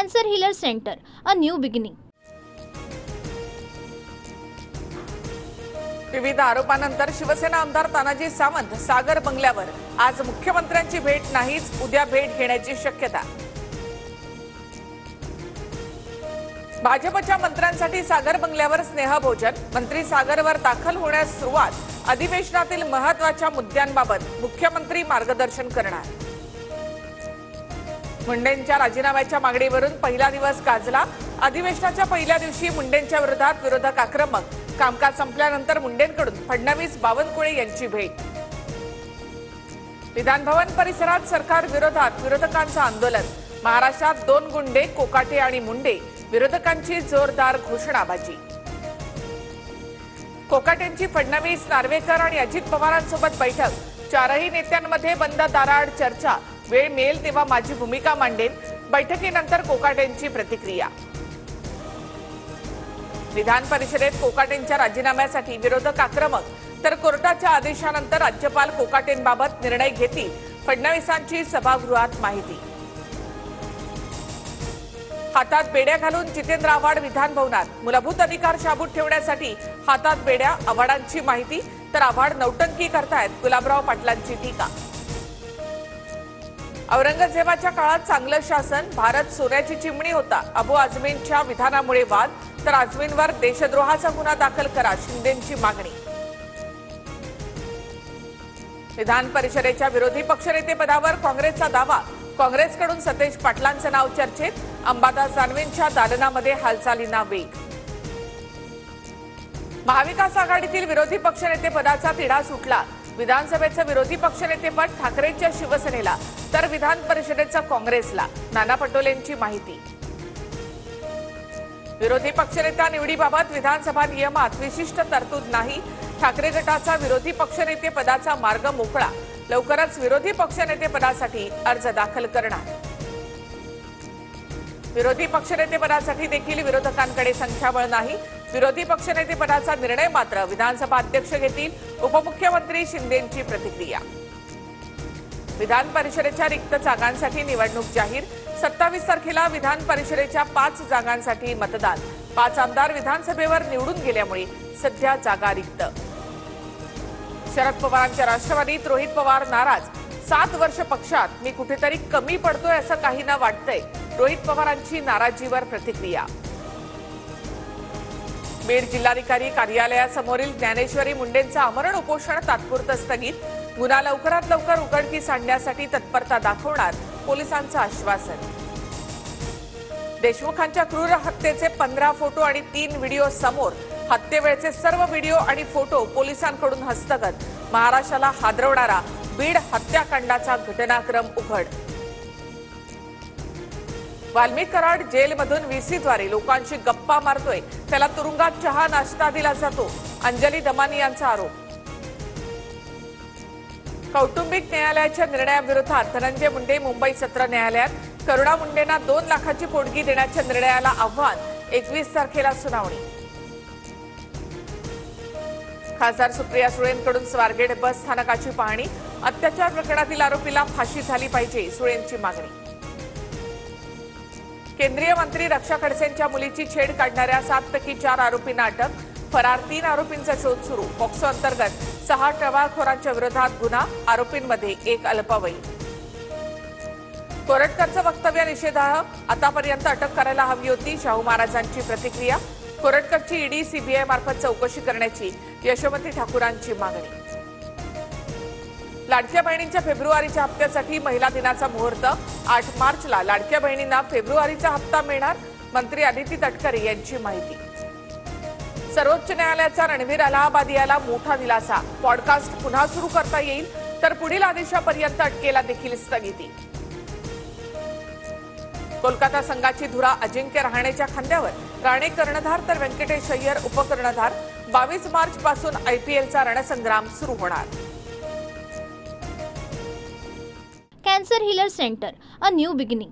Cancer Healer Center, a new beginning. विविध आरोपानंतर शिवसेना आमदार तानाजी सावंत सागर बंगल्यावर आज मुख्यमंत्र्यांची भेट नाहीच, उद्या भेट घेण्याची शक्यता. भाजपच्या मंत्र्यांसाठी सागर बंगल्यावर स्नेहभोजन. मंत्री सागरवर दाखल होण्यास सुरुवात. अधिवेशनातील महत्त्वाच्या मुद्द्यांबाबत मुख्यमंत्री मार्गदर्शन करणार. मुंडेंच्या राजीनाम्याच्या मागणीवरून पहिला दिवस गाजला. अधिवेशनाच्या पहिल्या दिवशी मुंडेंच्या विरोधात विरोधक आक्रमक. कामकाज संपल्यानंतर मुंडेंकडून फडणवीस बावनकुळे यांची भेट. विधानभवन परिसरात सरकार विरोधात विरोधकांचं आंदोलन. महाराष्ट्रात 2 गुंडे, कोकाटे आणि मुंडे. विरोधकांची जोरदार घोषणाबाजी. कोकाटेंची फडणवीस, नार्वेकर आणि अजित पवारांसोबत बैठक. 4ही नेत्यांमध्ये बंद दाराआड चर्चा. वेळ मिळेल तेव्हा माझी भूमिका मांडेन. बैठकीनंतर कोकाटेंची प्रतिक्रिया. विधान परिषदेत कोकाटेंच्या राजीनाम्यासाठी विरोधक आक्रमक, तर कोर्टाच्या आदेशानंतर राज्यपाल कोकाटेंबाबत निर्णय घेतील. फडणवीसांची सभागृहात माहिती. हातात बेड्या घालून जितेंद्र आव्हाड विधान भवनात. मूलभूत अधिकार शाबूत ठेवण्यासाठी हातात बेड्या. आव्हाडांची माहिती. तर आव्हाड नौटंकी करतायत, गुलाबराव पाटलांची टीका. औरंगजेबाच्या काळात चांगलं शासन. भारत सोन्याची चिमणी होता. अबू आझमींच्या विधानामुळे वाद. तर आझमींवर देशद्रोहाचा गुन्हा दाखल करा, शिंदेंची मागणी. विधान परिषदेच्या विरोधी पक्षनेते पदावर काँग्रेसचा दावा. काँग्रेसकडून सतेज पाटलांचं नाव चर्चेत. अंबादास दानवेंच्या दालनामध्ये हालचालींना वेग. महाविकास आघाडीतील विरोधी पक्षनेते पदाचा तिढा सुटला. विधानसभेचं विरोधी पक्षनेतेपद ठाकरेंच्या शिवसेनेला, तर विधान परिषदेचं काँग्रेसला. नाना पटोलेंची माहिती. विरोधी पक्षनेता निवडीबाबत विधानसभा नियमात विशिष्ट तरतूद नाही. ठाकरे गटाचा विरोधी पक्षनेते पदाचा मार्ग मोकळा. लवकरच विरोधी पक्षनेते पदासाठी अर्ज दाखल करणार. विरोधी पक्षनेते पदासाठी देखील विरोधकांकडे संख्याबळ नाही. विरोधी पक्षनेते पदाचा निर्णय मात्र विधानसभा अध्यक्ष घेतील. उपमुख्यमंत्री शिंदेंची प्रतिक्रिया. विधान परिषदेच्या रिक्त जागांसाठी निवडणूक जाहीर. 27 तारखेला विधान परिषदेच्या 5 जागांसाठी मतदान. 5 आमदार विधानसभेवर निवडून गेल्यामुळे सध्या जागा रिक्त. शरद पवारांच्या राष्ट्रवादीत रोहित पवार नाराज. 7 वर्ष पक्षात, मी कुठेतरी कमी पडतोय असं काहींना वाटतंय. रोहित पवारांची नाराजीवर प्रतिक्रिया. बीड जिल्हाधिकारी कार्यालयासमोरील ज्ञानेश्वरी मुंडेंचं आमरण उपोषण तात्पुरतं स्थगित. गुन्हा लवकरात लवकर उघडकीस आणण्यासाठी तत्परता दाखवणार, पोलिसांचं आश्वासन. देशमुखांच्या क्रूर हत्येचे 15 फोटो आणि 3 व्हिडिओ समोर. हत्येवेळचे सर्व व्हिडिओ आणि फोटो पोलिसांकडून हस्तगत. महाराष्ट्राला हादरवणारा बीड हत्याकांडाचा घटनाक्रम उघड. वाल्मिक कराड जेलमधून व्हीसीद्वारे लोकांशी गप्पा मारतोय. त्याला तुरुंगात चहा नाश्ता दिला जातो. अंजली दमानी यांचा आरोप. कौटुंबिक न्यायालयाच्या निर्णयाविरोधात धनंजय मुंडे मुंबई सत्र न्यायालयात. करुणा मुंडेंना 2 लाखाची पोटगी देण्याच्या निर्णयाला आव्हान. 21 तारखेला सुनावणी. खासदार सुप्रिया सुळेंकडून स्वारगेट बस स्थानकाची पाहणी. अत्याचार प्रकरणातील आरोपीला फाशी झाली पाहिजे, सुळेंची मागणी. केंद्रीय मंत्री रक्षा खडसेंच्या मुलीची छेड काढणाऱ्या 7 पैकी 4 आरोपींना अटक. फरार 3 आरोपींचा शोध सुरू. पॉक्सो अंतर्गत 6 टवाळखोरांच्या विरोधात गुन्हा. आरोपींमध्ये 1 अल्पवयीन. कोरटकरचं वक्तव्य निषेधार्ह. आतापर्यंत अटक करायला हवी होती, शाहू महाराजांची प्रतिक्रिया. कोरटकरची ईडी सीबीआय मार्फत चौकशी करण्याची यशोमती ठाकूरांची मागणी. लाडक्या बहिणींच्या फेब्रुवारीच्या हप्त्यासाठी महिला दिनाचा मुहूर्त. 8 मार्चला लाडक्या बहिणींना फेब्रुवारीचा हप्ता मिळणार. मंत्री अदिती तटकरे यांची माहिती. सर्वोच्च न्यायालयाचा रणवीर अलाहाबादियाला मोठा दिलासा. पॉडकास्ट पुन्हा सुरू करता येईल, तर पुढील आदेशापर्यंत अटकेला देखील स्थगिती. कोलकाता संघाची धुरा अजिंक्य रहाणेच्या खांद्यावर. राणे कर्णधार तर व्यंकटेश अय्यर उपकर्णधार. 22 मार्च पासून आयपीएलचा रणसंग्राम सुरू होणार. Cancer Healer Center, a new beginning.